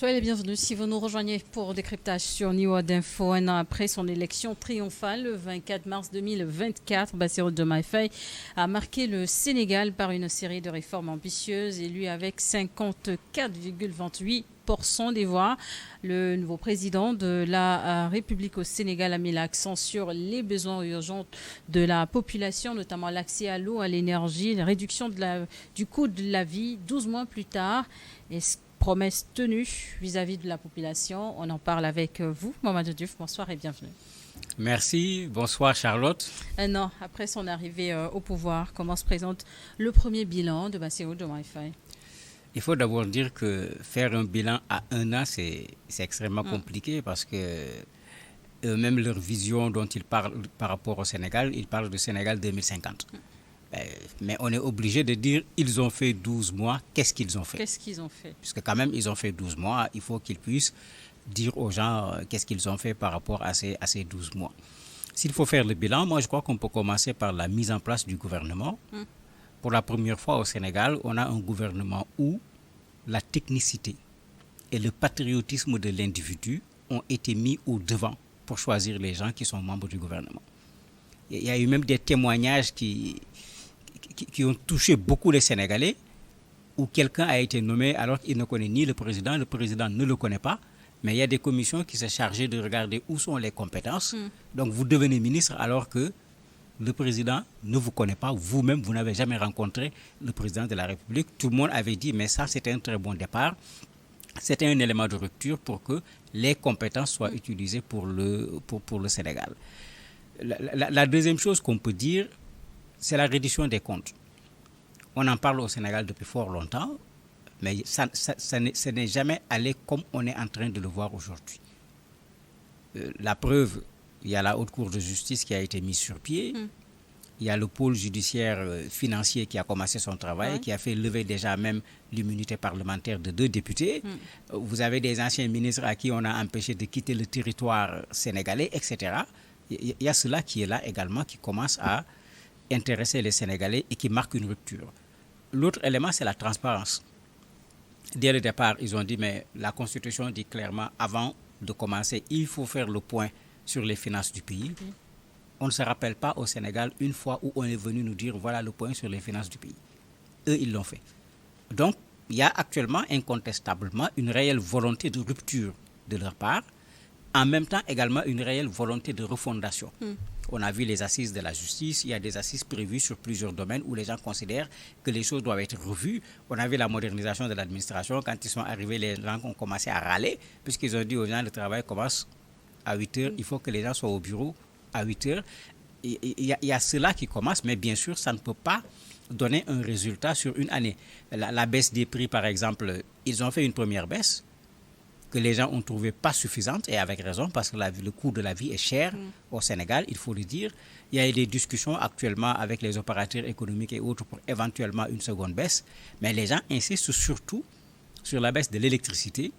Soyez les bienvenus si vous nous rejoignez pour décryptage sur Niwa d'Info. Un an après son élection triomphale, le 24 mars 2024, Bassirou Diomaye Faye a marqué le Sénégal par une série de réformes ambitieuses, élu avec 54,28% des voix. Le nouveau président de la République au Sénégal a mis l'accent sur les besoins urgents de la population, notamment l'accès à l'eau, à l'énergie, la réduction du coût de la vie 12 mois plus tard. Promesse tenue vis-à-vis de la population. On en parle avec vous, Mamadou Diouf. Bonsoir et bienvenue. Merci. Bonsoir, Charlotte. Un an après son arrivée au pouvoir, comment se présente le premier bilan de Bassirou Diomaye Faye? Il faut d'abord dire que faire un bilan à un an, c'est extrêmement compliqué parce que eux-mêmes, leur vision dont ils parlent par rapport au Sénégal, ils parlent du Sénégal 2050. Mais on est obligé de dire ils ont fait 12 mois, qu'est-ce qu'ils ont fait? Qu'est-ce qu'ils ont fait? Puisque quand même, ils ont fait 12 mois, il faut qu'ils puissent dire aux gens qu'est-ce qu'ils ont fait par rapport à ces 12 mois. S'il faut faire le bilan, moi je crois qu'on peut commencer par la mise en place du gouvernement. Pour la première fois au Sénégal, on a un gouvernement où la technicité et le patriotisme de l'individu ont été mis au devant pour choisir les gens qui sont membres du gouvernement. Il y a eu même des témoignages qui ont touché beaucoup les Sénégalais, où quelqu'un a été nommé alors qu'il ne connaît ni le président ne le connaît pas, mais il y a des commissions qui se chargeaient de regarder où sont les compétences. Donc vous devenez ministre alors que le président ne vous connaît pas, vous-même vous n'avez jamais rencontré le président de la République. Tout le monde avait dit mais ça c'était un très bon départ, c'était un élément de rupture pour que les compétences soient utilisées pour le Sénégal. La deuxième chose qu'on peut dire, c'est la reddition des comptes. On en parle au Sénégal depuis fort longtemps, mais ça n'est jamais allé comme on est en train de le voir aujourd'hui. La preuve, il y a la Haute Cour de justice qui a été mise sur pied. Il y a le pôle judiciaire financier qui a commencé son travail, qui a fait lever déjà même l'immunité parlementaire de 2 députés. Vous avez des anciens ministres à qui on a empêché de quitter le territoire sénégalais, etc. Il y a cela qui est là également, qui commence à intéresser les Sénégalais et qui marque une rupture. L'autre élément, c'est la transparence. Dès le départ, ils ont dit, mais la Constitution dit clairement, avant de commencer, il faut faire le point sur les finances du pays. On ne se rappelle pas au Sénégal une fois où on est venu nous dire, voilà le point sur les finances du pays. Eux, ils l'ont fait. Donc, il y a actuellement, incontestablement, une réelle volonté de rupture de leur part, en même temps également une réelle volonté de refondation. On a vu les assises de la justice, il y a des assises prévues sur plusieurs domaines où les gens considèrent que les choses doivent être revues. On a vu la modernisation de l'administration. Quand ils sont arrivés, les gens ont commencé à râler, puisqu'ils ont dit aux gens, le travail commence à 8 heures, il faut que les gens soient au bureau à 8 heures. Il y a cela qui commence, mais bien sûr, ça ne peut pas donner un résultat sur une année. La baisse des prix, par exemple, ils ont fait une première baisse que les gens ont trouvé pas suffisante, et avec raison, parce que le coût de la vie est cher au Sénégal, il faut le dire. Il y a eu des discussions actuellement avec les opérateurs économiques et autres pour éventuellement une seconde baisse, mais les gens insistent surtout sur la baisse de l'électricité,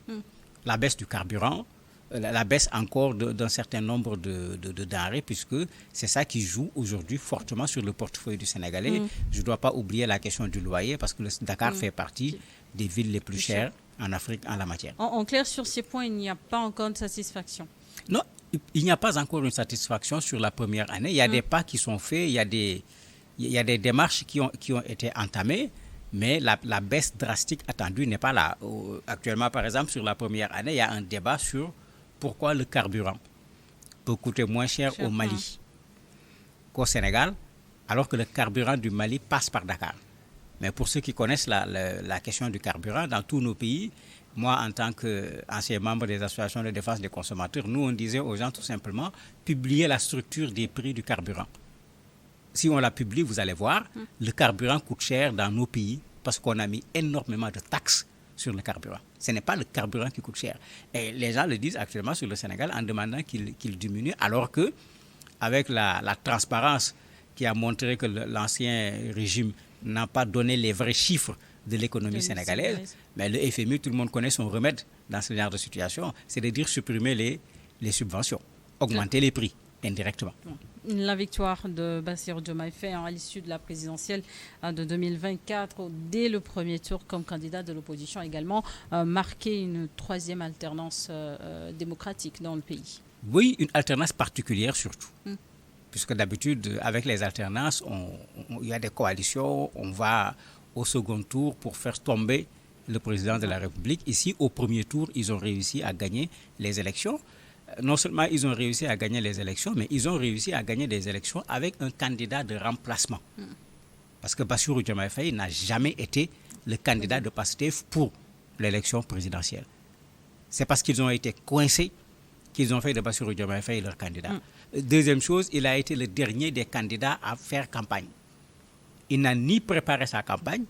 la baisse du carburant, la baisse encore d'un certain nombre de denrées, puisque c'est ça qui joue aujourd'hui fortement sur le portefeuille du Sénégalais. Je ne dois pas oublier la question du loyer, parce que le Dakar fait partie des villes les plus chères en Afrique en la matière. En clair, sur ces points, il n'y a pas encore de satisfaction. Non, il n'y a pas encore une satisfaction sur la première année. Il y a des pas qui sont faits, il y a des démarches qui ont été entamées, mais la baisse drastique attendue n'est pas là. Actuellement, par exemple, sur la première année, il y a un débat sur pourquoi le carburant peut coûter moins cher au Mali qu'au Sénégal, alors que le carburant du Mali passe par Dakar. Mais pour ceux qui connaissent la question du carburant, dans tous nos pays, moi, en tant qu'ancien membre des associations de défense des consommateurs, nous, on disait aux gens tout simplement, publiez la structure des prix du carburant. Si on la publie, vous allez voir, le carburant coûte cher dans nos pays parce qu'on a mis énormément de taxes sur le carburant. Ce n'est pas le carburant qui coûte cher. Et les gens le disent actuellement sur le Sénégal en demandant qu'il diminue, alors que avec la transparence qui a montré que l'ancien régime n'a pas donné les vrais chiffres de l'économie sénégalaise, mais le FMI, tout le monde connaît son remède dans ce genre de situation, c'est de dire supprimer les subventions, augmenter les prix. indirectement. La victoire de Bassirou Diomaye Faye à l'issue de la présidentielle de 2024, dès le premier tour comme candidat de l'opposition, a également marqué une troisième alternance démocratique dans le pays. Oui, une alternance particulière surtout. Puisque d'habitude, avec les alternances, il y a des coalitions, on va au second tour pour faire tomber le président de la République. Ici, au premier tour, ils ont réussi à gagner les élections. Non seulement ils ont réussi à gagner les élections, mais ils ont réussi à gagner des élections avec un candidat de remplacement. Parce que Bassirou Diomaye Faye n'a jamais été le candidat de PASTEF pour l'élection présidentielle. C'est parce qu'ils ont été coincés qu'ils ont fait de Bassirou Diomaye Faye leur candidat. Deuxième chose, il a été le dernier des candidats à faire campagne. Il n'a ni préparé sa campagne,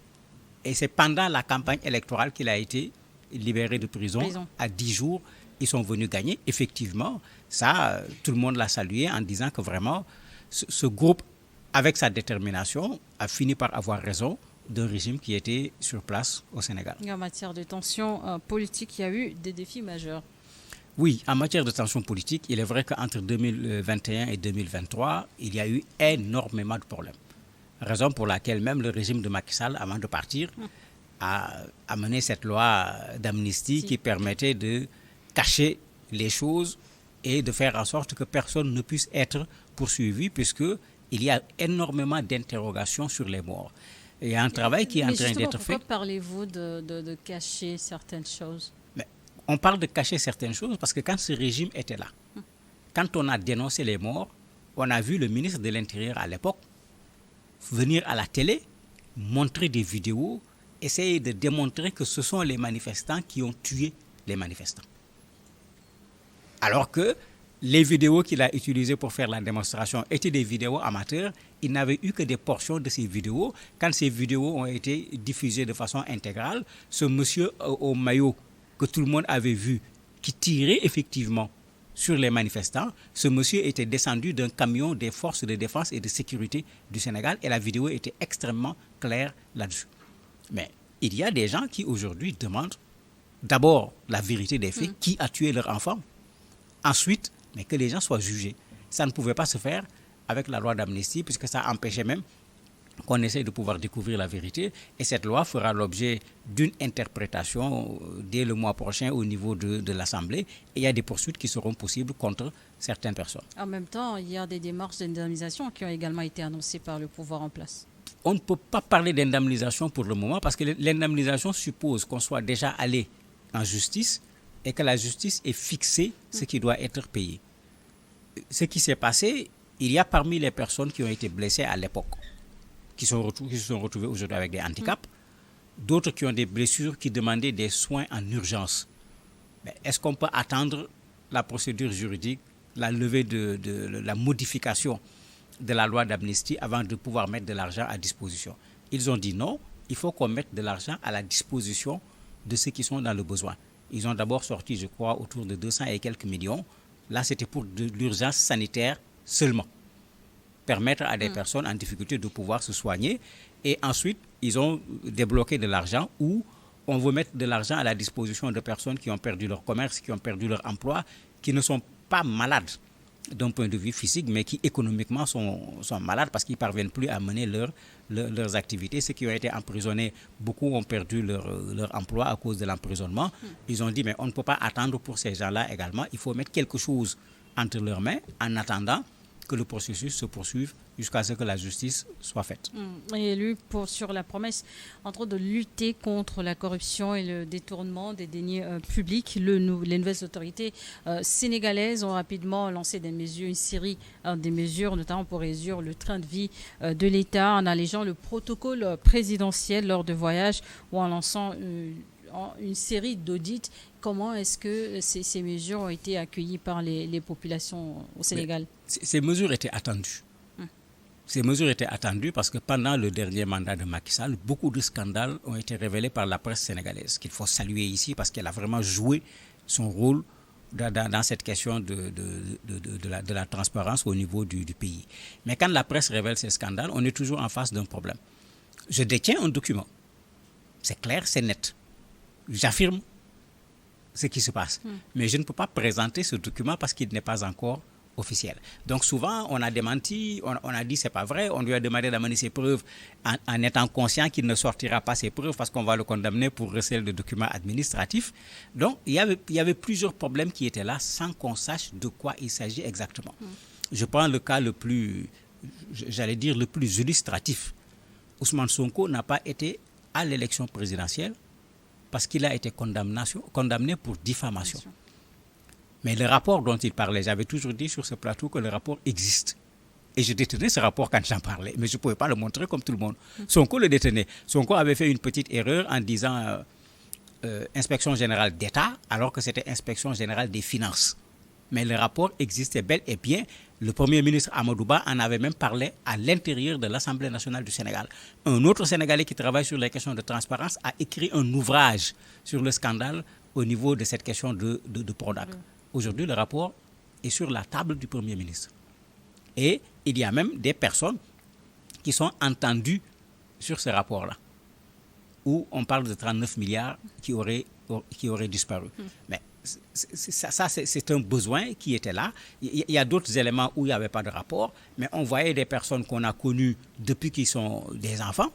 et c'est pendant la campagne électorale qu'il a été libéré de prison. À 10 jours. Ils sont venus gagner. Effectivement, ça, tout le monde l'a salué en disant que vraiment, ce groupe, avec sa détermination, a fini par avoir raison d'un régime qui était sur place au Sénégal. En matière de tension politique, il y a eu des défis majeurs. Oui, en matière de tension politique, il est vrai qu'entre 2021 et 2023, il y a eu énormément de problèmes. Raison pour laquelle même le régime de Macky Sall, avant de partir, a amené cette loi d'amnistie qui permettait de cacher les choses et de faire en sorte que personne ne puisse être poursuivi, puisqu'il y a énormément d'interrogations sur les morts. Il y a un travail qui est en train d'être fait. Pourquoi parlez-vous de cacher certaines choses? On parle de cacher certaines choses parce que quand ce régime était là, quand on a dénoncé les morts, on a vu le ministre de l'Intérieur à l'époque venir à la télé, montrer des vidéos, essayer de démontrer que ce sont les manifestants qui ont tué les manifestants. Alors que les vidéos qu'il a utilisées pour faire la démonstration étaient des vidéos amateurs, il n'avait eu que des portions de ces vidéos. Quand ces vidéos ont été diffusées de façon intégrale, ce monsieur au maillot que tout le monde avait vu, qui tirait effectivement sur les manifestants, ce monsieur était descendu d'un camion des forces de défense et de sécurité du Sénégal et la vidéo était extrêmement claire là-dessus. Mais il y a des gens qui aujourd'hui demandent d'abord la vérité des faits, qui a tué leur enfant, ensuite, mais que les gens soient jugés. Ça ne pouvait pas se faire avec la loi d'amnistie puisque ça empêchait même qu'on essaie de pouvoir découvrir la vérité. Et cette loi fera l'objet d'une interprétation dès le mois prochain au niveau de l'Assemblée. Et il y a des poursuites qui seront possibles contre certaines personnes. En même temps, il y a des démarches d'indemnisation qui ont également été annoncées par le pouvoir en place. On ne peut pas parler d'indemnisation pour le moment parce que l'indemnisation suppose qu'on soit déjà allé en justice et que la justice ait fixé ce qui doit être payé. Ce qui s'est passé, il y a parmi les personnes qui ont été blessées à l'époque, qui se sont retrouvées aujourd'hui avec des handicaps, d'autres qui ont des blessures qui demandaient des soins en urgence. Mais est-ce qu'on peut attendre la procédure juridique, la levée de la modification de la loi d'amnistie avant de pouvoir mettre de l'argent à disposition? Ils ont dit non, il faut qu'on mette de l'argent à la disposition de ceux qui sont dans le besoin. Ils ont d'abord sorti, je crois, autour de 200 et quelques millions. Là, c'était pour de l'urgence sanitaire seulement. Permettre à des personnes en difficulté de pouvoir se soigner. Et ensuite, ils ont débloqué de l'argent où on veut mettre de l'argent à la disposition de personnes qui ont perdu leur commerce, qui ont perdu leur emploi, qui ne sont pas malades d'un point de vue physique, mais qui économiquement sont malades parce qu'ils ne parviennent plus à mener leurs activités. Ceux qui ont été emprisonnés, beaucoup ont perdu leur emploi à cause de l'emprisonnement. Ils ont dit, mais on ne peut pas attendre pour ces gens-là également. Il faut mettre quelque chose entre leurs mains en attendant que le processus se poursuive jusqu'à ce que la justice soit faite. Et élu sur la promesse, entre autres, de lutter contre la corruption et le détournement des deniers publics, les nouvelles autorités sénégalaises ont rapidement lancé une série de mesures, notamment pour réduire le train de vie de l'État, en allégeant le protocole présidentiel lors de voyages ou en lançant une série d'audits. Comment est-ce que ces mesures ont été accueillies par les populations au Sénégal? Ces mesures étaient attendues. Ces mesures étaient attendues parce que pendant le dernier mandat de Macky Sall, beaucoup de scandales ont été révélés par la presse sénégalaise, qu'il faut saluer ici parce qu'elle a vraiment joué son rôle dans cette question de la transparence au niveau du pays. Mais quand la presse révèle ces scandales, on est toujours en face d'un problème. Je détiens un document. C'est clair, c'est net. J'affirme ce qui se passe. Mais je ne peux pas présenter ce document parce qu'il n'est pas encore officielle. Donc souvent, on a démenti, on a dit c'est pas vrai, on lui a demandé d'amener ses preuves en étant conscient qu'il ne sortira pas ses preuves parce qu'on va le condamner pour recel de documents administratifs. Donc il y avait plusieurs problèmes qui étaient là sans qu'on sache de quoi il s'agit exactement. Je prends le cas le plus illustratif. Ousmane Sonko n'a pas été à l'élection présidentielle parce qu'il a été condamné pour diffamation. Mais le rapport dont il parlait, j'avais toujours dit sur ce plateau que le rapport existe. Et je détenais ce rapport quand j'en parlais, mais je ne pouvais pas le montrer comme tout le monde. Sonko le détenait. Sonko avait fait une petite erreur en disant Inspection générale d'État, alors que c'était Inspection générale des finances. Mais le rapport existait bel et bien. Le Premier ministre Amadou Ba en avait même parlé à l'intérieur de l'Assemblée nationale du Sénégal. Un autre Sénégalais qui travaille sur les questions de transparence a écrit un ouvrage sur le scandale au niveau de cette question de Prodac. Aujourd'hui, le rapport est sur la table du Premier ministre. Et il y a même des personnes qui sont entendues sur ce rapport-là, où on parle de 39 milliards qui auraient disparu. Mais c'est un besoin qui était là. Il y a d'autres éléments où il n'y avait pas de rapport, mais on voyait des personnes qu'on a connues depuis qu'ils sont des enfants,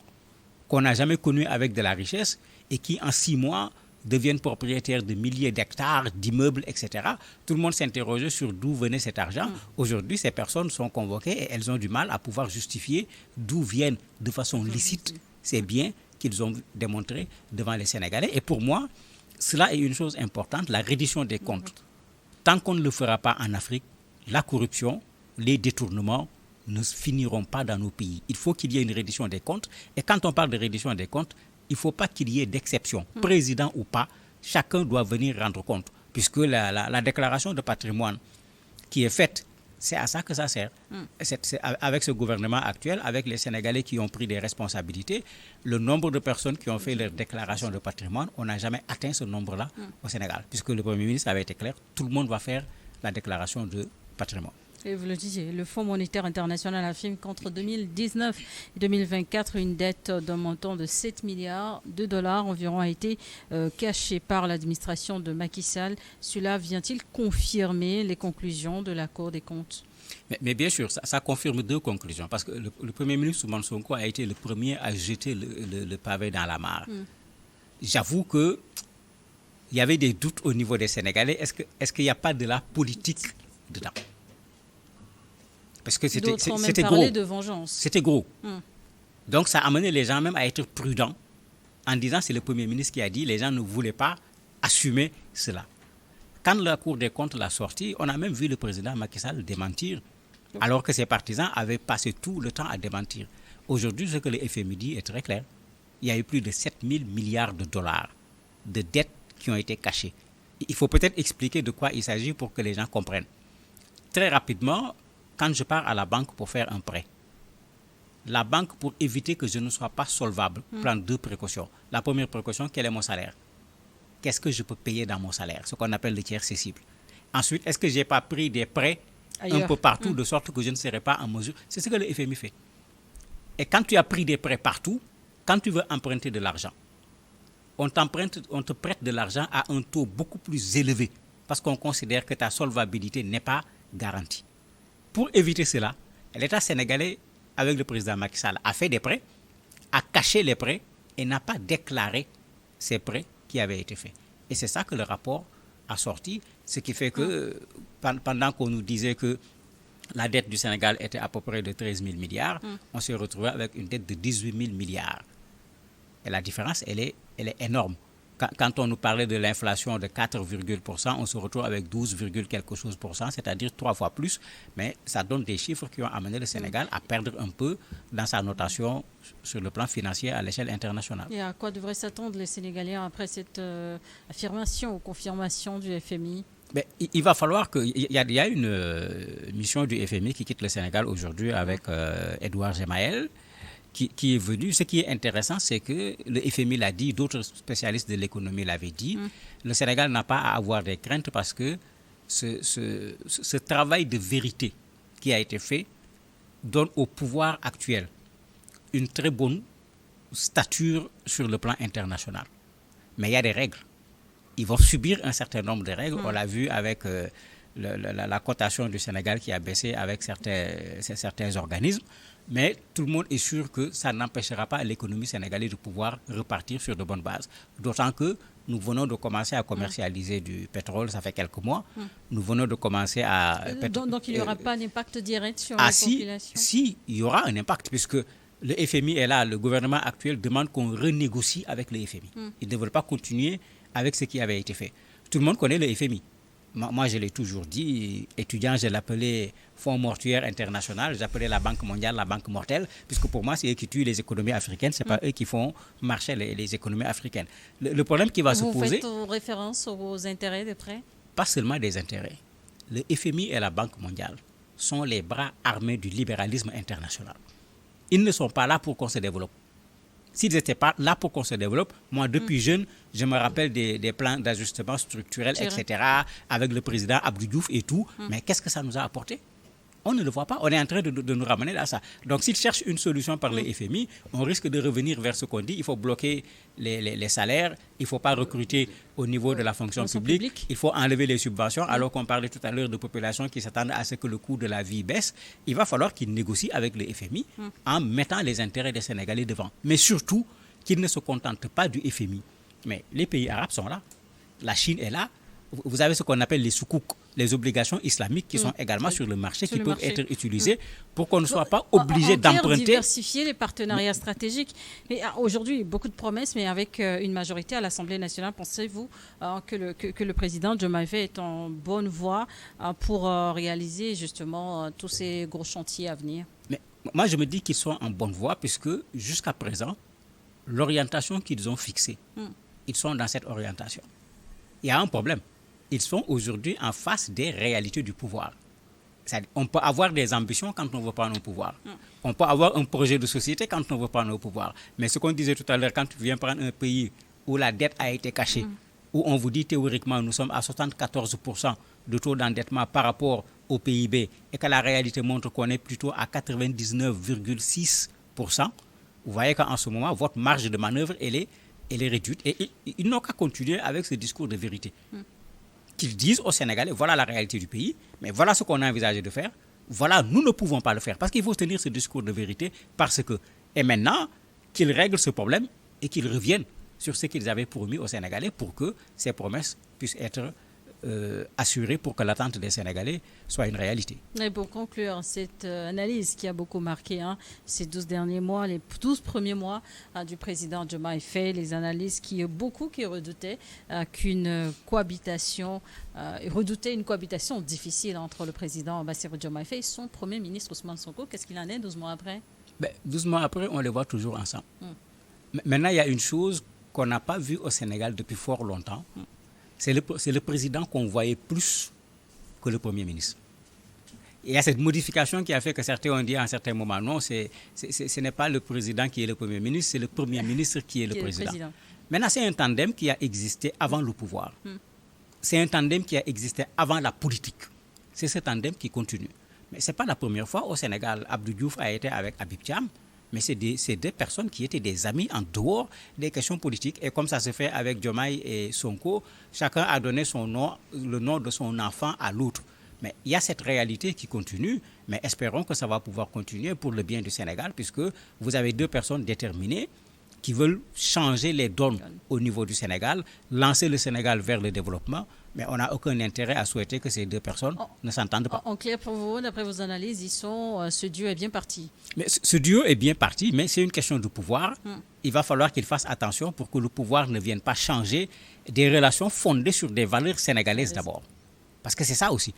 qu'on n'a jamais connues avec de la richesse, et qui en 6 mois deviennent propriétaires de milliers d'hectares, d'immeubles, etc. Tout le monde s'interrogeait sur d'où venait cet argent. Aujourd'hui, ces personnes sont convoquées et elles ont du mal à pouvoir justifier d'où viennent de façon licite ces biens qu'ils ont démontrés devant les Sénégalais. Et pour moi, cela est une chose importante, la reddition des comptes. Tant qu'on ne le fera pas en Afrique, la corruption, les détournements ne finiront pas dans nos pays. Il faut qu'il y ait une reddition des comptes. Et quand on parle de reddition des comptes, il ne faut pas qu'il y ait d'exception. Président ou pas, chacun doit venir rendre compte. Puisque la déclaration de patrimoine qui est faite, c'est à ça que ça sert. C'est avec ce gouvernement actuel, avec les Sénégalais qui ont pris des responsabilités, le nombre de personnes qui ont fait leur déclaration de patrimoine, on n'a jamais atteint ce nombre-là au Sénégal. Puisque le Premier ministre avait été clair, tout le monde va faire la déclaration de patrimoine. Et vous le disiez, le Fonds monétaire international affirme qu'entre 2019 et 2024, une dette d'un montant de 7 milliards de dollars environ a été cachée par l'administration de Macky Sall. Cela vient-il confirmer les conclusions de la Cour des comptes ? Mais bien sûr, ça confirme 2 conclusions. Parce que le Premier ministre Ousmane Sonko a été le premier à jeter le pavé dans la mare. J'avoue qu'il y avait des doutes au niveau des Sénégalais. Est-ce qu'il n'y a pas de la politique dedans ? Parce que c'était gros. De vengeance. C'était gros. Donc ça a amené les gens même à être prudents en disant c'est le Premier ministre qui a dit, les gens ne voulaient pas assumer cela. Quand la Cour des comptes l'a sorti, on a même vu le président Macky Sall démentir, alors que ses partisans avaient passé tout le temps à démentir. Aujourd'hui, ce que le FMI dit est très clair. Il y a eu plus de 7 000 milliards de dollars de dettes qui ont été cachées. Il faut peut-être expliquer de quoi il s'agit pour que les gens comprennent. Très rapidement, quand je pars à la banque pour faire un prêt, la banque, pour éviter que je ne sois pas solvable, prend 2 précautions. La première précaution, quel est mon salaire ? Qu'est-ce que je peux payer dans mon salaire ? Ce qu'on appelle le tiers cessible. Ensuite, est-ce que je n'ai pas pris des prêts un peu partout de sorte que je ne serai pas en mesure ? C'est ce que le FMI fait. Et quand tu as pris des prêts partout, quand tu veux emprunter de l'argent, on te prête de l'argent à un taux beaucoup plus élevé parce qu'on considère que ta solvabilité n'est pas garantie. Pour éviter cela, l'État sénégalais, avec le président Macky Sall, a fait des prêts, a caché les prêts et n'a pas déclaré ces prêts qui avaient été faits. Et c'est ça que le rapport a sorti, ce qui fait que pendant qu'on nous disait que la dette du Sénégal était à peu près de 13 000 milliards, on s'est retrouvé avec une dette de 18 000 milliards. Et la différence, elle est énorme. Quand on nous parlait de l'inflation de 4,%, on se retrouve avec 12, quelque chose %, c'est-à-dire 3 fois plus. Mais ça donne des chiffres qui ont amené le Sénégal à perdre un peu dans sa notation sur le plan financier à l'échelle internationale. Et à quoi devraient s'attendre les Sénégalais après cette affirmation ou confirmation du FMI ? Mais il va falloir qu'il y a une mission du FMI qui quitte le Sénégal aujourd'hui avec Edouard Gemaël, qui est venu. Ce qui est intéressant, c'est que le FMI l'a dit, d'autres spécialistes de l'économie l'avaient dit, le Sénégal n'a pas à avoir des craintes parce que ce travail de vérité qui a été fait donne au pouvoir actuel une très bonne stature sur le plan international. Mais il y a des règles. Ils vont subir un certain nombre de règles. On l'a vu avec la cotation du Sénégal qui a baissé avec certains organismes. Mais tout le monde est sûr que ça n'empêchera pas l'économie sénégalaise de pouvoir repartir sur de bonnes bases. D'autant que nous venons de commencer à commercialiser du pétrole, ça fait quelques mois. Nous venons de commencer à... Donc il n'y aura pas d'impact direct sur la population? Si, il y aura un impact, puisque le FMI est là, le gouvernement actuel demande qu'on renégocie avec le FMI. Ils ne veulent pas continuer avec ce qui avait été fait. Tout le monde connaît le FMI. Moi, je l'ai toujours dit, étudiant, je l'appelais Fonds mortuaire international, j'appelais la Banque mondiale la Banque mortelle, puisque pour moi, c'est eux qui tuent les économies africaines, ce n'est pas eux qui font marcher les économies africaines. Le problème qui va se poser... Vous faites référence aux intérêts de prêt? Pas seulement des intérêts. Le FMI et la Banque mondiale sont les bras armés du libéralisme international. Ils ne sont pas là pour qu'on se développe. S'ils n'étaient pas là pour qu'on se développe, moi, depuis jeune, je me rappelle des plans d'ajustement structurel, etc., avec le président Abdou Diouf et tout. Mais qu'est-ce que ça nous a apporté? On ne le voit pas. On est en train de nous ramener à ça. Donc, s'ils cherchent une solution par le FMI, on risque de revenir vers ce qu'on dit. Il faut bloquer les salaires. Il ne faut pas recruter au niveau de la fonction publique. Il faut enlever les subventions. Alors qu'on parlait tout à l'heure de populations qui s'attendent à ce que le coût de la vie baisse. Il va falloir qu'ils négocient avec le FMI en mettant les intérêts des Sénégalais devant. Mais surtout, qu'ils ne se contentent pas du FMI. Mais les pays arabes sont là. La Chine est là. Vous avez ce qu'on appelle les soukouk, les obligations islamiques qui sont également sur le marché, qui peuvent être utilisées pour qu'on ne soit pas obligé d'emprunter. Diversifier les partenariats stratégiques. Mais aujourd'hui, beaucoup de promesses, mais avec une majorité à l'Assemblée nationale, pensez-vous que le président Diomaye Faye est en bonne voie pour réaliser justement tous ces gros chantiers à venir? Mais moi, je me dis qu'ils sont en bonne voie puisque jusqu'à présent, l'orientation qu'ils ont fixée, ils sont dans cette orientation. Il y a un problème. Ils sont aujourd'hui en face des réalités du pouvoir. On peut avoir des ambitions quand on ne veut pas nos pouvoirs. On peut avoir un projet de société quand on ne veut pas nos pouvoirs. Mais ce qu'on disait tout à l'heure, quand tu viens prendre un pays où la dette a été cachée, où on vous dit théoriquement nous sommes à 74% de taux d'endettement par rapport au PIB et que la réalité montre qu'on est plutôt à 99,6%, vous voyez qu'en ce moment, votre marge de manœuvre, elle est réduite. Et ils n'ont qu'à continuer avec ce discours de vérité. Qu'ils disent aux Sénégalais, voilà la réalité du pays, mais voilà ce qu'on a envisagé de faire. Voilà, nous ne pouvons pas le faire. Parce qu'il faut tenir ce discours de vérité parce que... Et maintenant, qu'ils règlent ce problème et qu'ils reviennent sur ce qu'ils avaient promis aux Sénégalais pour que ces promesses puissent être assurées pour que l'attente des Sénégalais soit une réalité. Et pour conclure cette analyse qui a beaucoup marqué ces 12 derniers mois, les 12 premiers mois du président Diomaye Faye, les analyses qui redoutaient une cohabitation difficile entre le président Bassirou Diomaye Faye et son premier ministre Ousmane Sonko. Qu'est-ce qu'il en est 12 mois après? 12 mois après, on les voit toujours ensemble. Maintenant, il y a une chose qu'on n'a pas vue au Sénégal depuis fort longtemps. C'est le président qu'on voyait plus que le Premier ministre. Il y a cette modification qui a fait que certains ont dit à un certain moment, non, ce n'est pas le président qui est le Premier ministre, c'est le Premier ministre qui est le président. Maintenant, c'est un tandem qui a existé avant le pouvoir. C'est un tandem qui a existé avant la politique. C'est ce tandem qui continue. Mais ce n'est pas la première fois au Sénégal. Abdou Diouf a été avec Habib Thiam. Mais c'est deux personnes qui étaient des amis en dehors des questions politiques. Et comme ça se fait avec Diomaye et Sonko, chacun a donné le nom de son enfant à l'autre. Mais il y a cette réalité qui continue, mais espérons que ça va pouvoir continuer pour le bien du Sénégal, puisque vous avez deux personnes déterminées qui veulent changer les donnes au niveau du Sénégal, lancer le Sénégal vers le développement, mais on n'a aucun intérêt à souhaiter que ces deux personnes ne s'entendent pas. En clair, pour vous, d'après vos analyses, ce duo est bien parti. Mais ce duo est bien parti, mais c'est une question de pouvoir. Il va falloir qu'il fasse attention pour que le pouvoir ne vienne pas changer des relations fondées sur des valeurs sénégalaises d'abord. Parce que c'est ça aussi.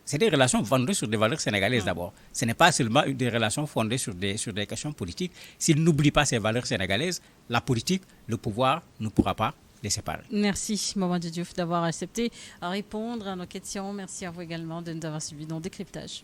C'est des relations fondées sur des valeurs sénégalaises d'abord. Ce n'est pas seulement des relations fondées sur des questions politiques. S'ils n'oublient pas ces valeurs sénégalaises, la politique, le pouvoir ne pourra pas les séparer. Merci Mamadou Diouf d'avoir accepté à répondre à nos questions. Merci à vous également de nous avoir suivis dans Décryptage.